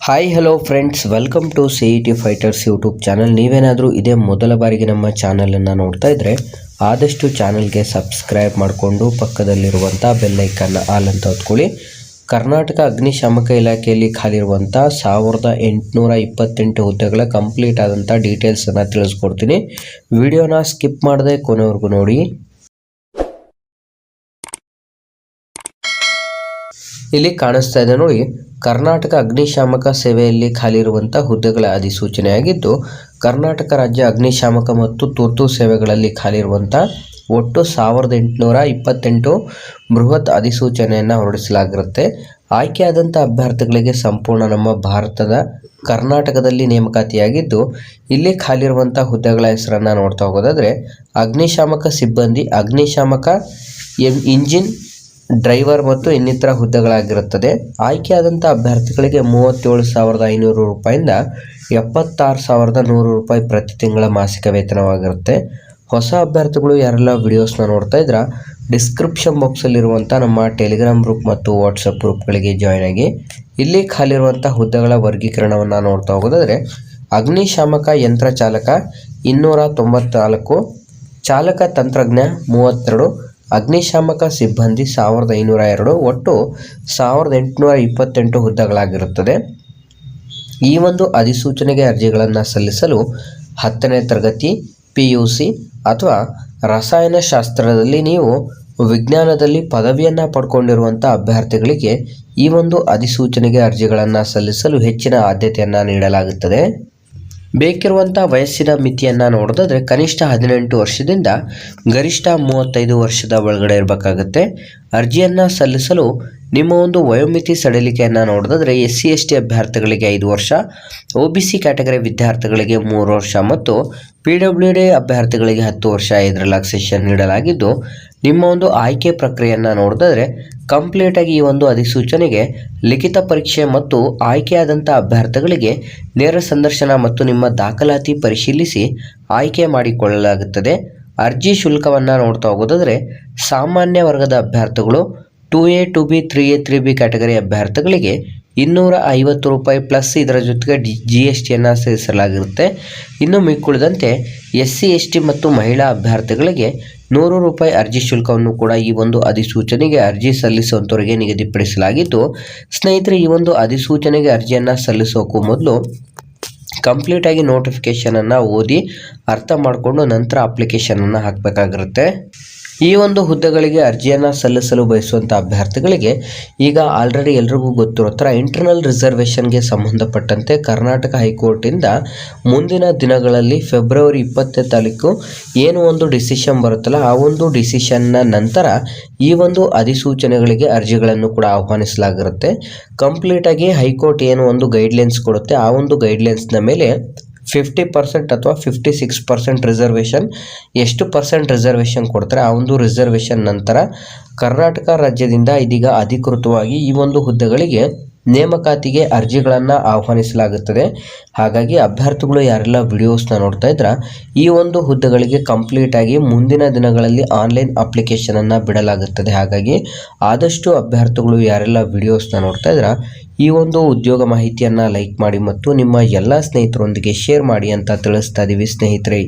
Hi hello friends, welcome to CET fighters YouTube channel. ನೀವೇನಾದರೂ ಇದೇ ಮೊದಲ ಬಾರಿಗೆ ನಮ್ಮ ಚಾನಲನ್ನು ನೋಡ್ತಾ ಇದ್ದರೆ ಆದಷ್ಟು ಚಾನಲ್ಗೆ ಸಬ್ಸ್ಕ್ರೈಬ್ ಮಾಡಿಕೊಂಡು ಪಕ್ಕದಲ್ಲಿರುವಂಥ ಬೆಲ್ಲೈಕನ್ನ ಆಲ್ ಅಂತ ಹೊತ್ಕೊಳ್ಳಿ. ಕರ್ನಾಟಕ ಅಗ್ನಿಶಾಮಕ ಇಲಾಖೆಯಲ್ಲಿ ಖಾಲಿರುವಂಥ 1828 ಹುದ್ದೆಗಳ ಕಂಪ್ಲೀಟ್ ಆದಂಥ ಡೀಟೇಲ್ಸನ್ನು ತಿಳಿಸ್ಕೊಡ್ತೀನಿ. ವಿಡಿಯೋನ ಸ್ಕಿಪ್ ಮಾಡದೆ ಕೊನೆವರೆಗೂ ನೋಡಿ. ಇಲ್ಲಿ ಕಾಣಿಸ್ತಾ ಇದೆ ನೋಡಿ, ಕರ್ನಾಟಕ ಅಗ್ನಿಶಾಮಕ ಸೇವೆಯಲ್ಲಿ ಖಾಲಿರುವಂಥ ಹುದ್ದೆಗಳ ಅಧಿಸೂಚನೆಯಾಗಿದ್ದು, ಕರ್ನಾಟಕ ರಾಜ್ಯ ಅಗ್ನಿಶಾಮಕ ಮತ್ತು ತುರ್ತು ಸೇವೆಗಳಲ್ಲಿ ಖಾಲಿರುವಂಥ ಒಟ್ಟು 1828 ಬೃಹತ್ ಅಧಿಸೂಚನೆಯನ್ನು ಹೊರಡಿಸಲಾಗಿರುತ್ತೆ. ಆಯ್ಕೆಯಾದಂಥ ಅಭ್ಯರ್ಥಿಗಳಿಗೆ ಸಂಪೂರ್ಣ ನಮ್ಮ ಭಾರತದ ಕರ್ನಾಟಕದಲ್ಲಿ ನೇಮಕಾತಿಯಾಗಿದ್ದು, ಇಲ್ಲಿ ಖಾಲಿರುವಂಥ ಹುದ್ದೆಗಳ ಹೆಸರನ್ನು ನೋಡ್ತಾ ಹೋಗೋದಾದರೆ ಅಗ್ನಿಶಾಮಕ ಸಿಬ್ಬಂದಿ, ಅಗ್ನಿಶಾಮಕ ಇಂಜಿನ್ ಡ್ರೈವರ್ ಮತ್ತು ಇನ್ನಿತರ ಹುದ್ದೆಗಳಾಗಿರುತ್ತದೆ. ಆಯ್ಕೆಯಾದಂಥ ಅಭ್ಯರ್ಥಿಗಳಿಗೆ 37,500 ರೂಪಾಯಿಂದ 76,100 ರೂಪಾಯಿ ಪ್ರತಿ ತಿಂಗಳ ಮಾಸಿಕ ವೇತನವಾಗಿರುತ್ತೆ. ಹೊಸ ಅಭ್ಯರ್ಥಿಗಳು ಯಾರೆಲ್ಲ ವಿಡಿಯೋಸ್ನ ನೋಡ್ತಾ ಇದ್ರ ಡಿಸ್ಕ್ರಿಪ್ಷನ್ ಬಾಕ್ಸಲ್ಲಿರುವಂಥ ನಮ್ಮ ಟೆಲಿಗ್ರಾಮ್ ಗ್ರೂಪ್ ಮತ್ತು ವಾಟ್ಸಪ್ ಗ್ರೂಪ್ಗಳಿಗೆ ಜಾಯ್ನ್ ಆಗಿ. ಇಲ್ಲಿ ಖಾಲಿರುವಂಥ ಹುದ್ದೆಗಳ ವರ್ಗೀಕರಣವನ್ನು ನೋಡ್ತಾ ಹೋಗೋದಾದರೆ ಅಗ್ನಿಶಾಮಕ ಯಂತ್ರ ಚಾಲಕ 294, ಚಾಲಕ ತಂತ್ರಜ್ಞ 32, ಅಗ್ನಿಶಾಮಕ ಸಿಬ್ಬಂದಿ 1,502, ಒಟ್ಟು 1,828 ಹುದ್ದೆಗಳಾಗಿರುತ್ತದೆ. ಈ ಒಂದು ಅಧಿಸೂಚನೆಗೆ ಅರ್ಜಿಗಳನ್ನು ಸಲ್ಲಿಸಲು 10ನೇ ತರಗತಿ PUC ಅಥವಾ ರಸಾಯನಶಾಸ್ತ್ರದಲ್ಲಿ ನೀವು ವಿಜ್ಞಾನದಲ್ಲಿ ಪದವಿಯನ್ನು ಪಡ್ಕೊಂಡಿರುವಂಥ ಅಭ್ಯರ್ಥಿಗಳಿಗೆ ಈ ಒಂದು ಅಧಿಸೂಚನೆಗೆ ಅರ್ಜಿಗಳನ್ನು ಸಲ್ಲಿಸಲು ಹೆಚ್ಚಿನ ಆದ್ಯತೆಯನ್ನು ನೀಡಲಾಗುತ್ತದೆ. ಬೇಕಿರುವಂಥ ವಯಸ್ಸಿನ ಮಿತಿಯನ್ನು ನೋಡೋದಾದರೆ ಕನಿಷ್ಠ 18 ವರ್ಷದಿಂದ ಗರಿಷ್ಠ 35 ವರ್ಷದ ಒಳಗಡೆ ಇರಬೇಕಾಗುತ್ತೆ. ಅರ್ಜಿಯನ್ನು ಸಲ್ಲಿಸಲು ನಿಮ್ಮ ಒಂದು ವಯೋಮಿತಿ ಸಡಿಲಿಕೆಯನ್ನು ನೋಡೋದಾದರೆ SC/ST ಅಭ್ಯರ್ಥಿಗಳಿಗೆ 5 ವರ್ಷ, OBC ಕ್ಯಾಟಗರಿ ವಿದ್ಯಾರ್ಥಿಗಳಿಗೆ 3 ವರ್ಷ ಮತ್ತು PWD ಅಭ್ಯರ್ಥಿಗಳಿಗೆ 10 ವರ್ಷ ರಿಲ್ಯಾಕ್ಸೇಷನ್ ನೀಡಲಾಗಿದ್ದು, ನಿಮ್ಮ ಒಂದು ಆಯ್ಕೆ ಪ್ರಕ್ರಿಯೆಯನ್ನು ನೋಡೋದಾದರೆ ಕಂಪ್ಲೀಟಾಗಿ ಈ ಒಂದು ಅಧಿಸೂಚನೆಗೆ ಲಿಖಿತ ಪರೀಕ್ಷೆ ಮತ್ತು ಆಯ್ಕೆಯಾದಂಥ ಅಭ್ಯರ್ಥಿಗಳಿಗೆ ನೇರ ಸಂದರ್ಶನ ಮತ್ತು ನಿಮ್ಮ ದಾಖಲಾತಿ ಪರಿಶೀಲಿಸಿ ಆಯ್ಕೆ ಮಾಡಿಕೊಳ್ಳಲಾಗುತ್ತದೆ. ಅರ್ಜಿ ಶುಲ್ಕವನ್ನು ನೋಡ್ತಾ ಹೋಗೋದಾದರೆ ಸಾಮಾನ್ಯ ವರ್ಗದ ಅಭ್ಯರ್ಥಿಗಳು 2A 2B 3A 3B category ಅಭ್ಯರ್ಥಿಗಳಿಗೆ 250 ರೂಪಾಯಿ ಪ್ಲಸ್ ಇದರ ಜೊತೆಗೆ GSTಯನ್ನು ಸೇರಿಸಲಾಗಿರುತ್ತೆ. ಇನ್ನು ಮಿಕ್ಕುಳಿದಂತೆ SC/ST ಮತ್ತು ಮಹಿಳಾ ಅಭ್ಯರ್ಥಿಗಳಿಗೆ 100 ರೂಪಾಯಿ ಅರ್ಜಿ ಶುಲ್ಕವನ್ನು ಕೂಡ ಈ ಒಂದು ಅಧಿಸೂಚನೆಗೆ ಅರ್ಜಿ ಸಲ್ಲಿಸುವಂಥವರಿಗೆ ನಿಗದಿಪಡಿಸಲಾಗಿದ್ದು, ಸ್ನೇಹಿತರೆ ಈ ಒಂದು ಅಧಿಸೂಚನೆಗೆ ಅರ್ಜಿಯನ್ನು ಸಲ್ಲಿಸೋಕ್ಕೂ ಮೊದಲು ಕಂಪ್ಲೀಟಾಗಿ ನೋಟಿಫಿಕೇಷನನ್ನು ಓದಿ ಅರ್ಥ ಮಾಡಿಕೊಂಡು ನಂತರ ಅಪ್ಲಿಕೇಶನನ್ನು ಹಾಕಬೇಕಾಗಿರುತ್ತೆ. ಈ ಒಂದು ಹುದ್ದೆಗಳಿಗೆ ಅರ್ಜಿಯನ್ನು ಸಲ್ಲಿಸಲು ಬಯಸುವಂಥ ಅಭ್ಯರ್ಥಿಗಳಿಗೆ ಈಗ ಆಲ್ರೆಡಿ ಎಲ್ರಿಗೂ ಗೊತ್ತಿರೋ ಥರ ಇಂಟರ್ನಲ್ ರಿಸರ್ವೇಷನ್ಗೆ ಸಂಬಂಧಪಟ್ಟಂತೆ ಕರ್ನಾಟಕ ಹೈಕೋರ್ಟಿಂದ ಮುಂದಿನ ದಿನಗಳಲ್ಲಿ ಫೆಬ್ರವರಿ 20ನೇ ತಾರೀಕು ಏನು ಒಂದು ಡಿಸಿಷನ್ ಬರುತ್ತಲ್ಲ, ಆ ಒಂದು ಡಿಸಿಷನ್ನ ನಂತರ ಈ ಒಂದು ಅಧಿಸೂಚನೆಗಳಿಗೆ ಅರ್ಜಿಗಳನ್ನು ಕೂಡ ಆಹ್ವಾನಿಸಲಾಗಿರುತ್ತೆ. ಕಂಪ್ಲೀಟಾಗಿ ಹೈಕೋರ್ಟ್ ಏನು ಒಂದು ಗೈಡ್ಲೈನ್ಸ್ ಕೊಡುತ್ತೆ, ಆ ಒಂದು ಗೈಡ್ಲೈನ್ಸ್ನ ಮೇಲೆ 50% ಅಥವಾ 56% ರಿಸರ್ವೇಷನ್, ಎಷ್ಟು ಪರ್ಸೆಂಟ್ ರಿಸರ್ವೇಷನ್ ಕೊಡ್ತಾರೆ ಆ ಒಂದು ರಿಸರ್ವೇಷನ್ ನಂತರ ಕರ್ನಾಟಕ ರಾಜ್ಯದಿಂದ ಇದೀಗ ಅಧಿಕೃತವಾಗಿ ಈ ಒಂದು ಹುದ್ದೆಗಳಿಗೆ ನೇಮಕಾತಿಗೆ ಅರ್ಜಿಗಳನ್ನು ಆಹ್ವಾನಿಸಲಾಗುತ್ತದೆ. ಹಾಗಾಗಿ ಅಭ್ಯರ್ಥಿಗಳು ಯಾರೆಲ್ಲ ವಿಡಿಯೋಸ್ನ ನೋಡ್ತಾ ಇದ್ರ ಈ ಒಂದು ಹುದ್ದೆಗಳಿಗೆ ಕಂಪ್ಲೀಟಾಗಿ ಮುಂದಿನ ದಿನಗಳಲ್ಲಿ ಆನ್ಲೈನ್ ಅಪ್ಲಿಕೇಶನನ್ನು ಬಿಡಲಾಗುತ್ತದೆ. ಹಾಗಾಗಿ ಆದಷ್ಟು ಅಭ್ಯರ್ಥಿಗಳು ಯಾರೆಲ್ಲ ವಿಡಿಯೋಸ್ನ ನೋಡ್ತಾ ಇದ್ರ ಈ ಒಂದು ಉದ್ಯೋಗ ಮಾಹಿತಿಯನ್ನು ಲೈಕ್ ಮಾಡಿ ಮತ್ತು ನಿಮ್ಮ ಎಲ್ಲ ಸ್ನೇಹಿತರೊಂದಿಗೆ ಶೇರ್ ಮಾಡಿ ಅಂತ ತಿಳಿಸ್ತಾ ಇದ್ದೀವಿ ಸ್ನೇಹಿತರೆ.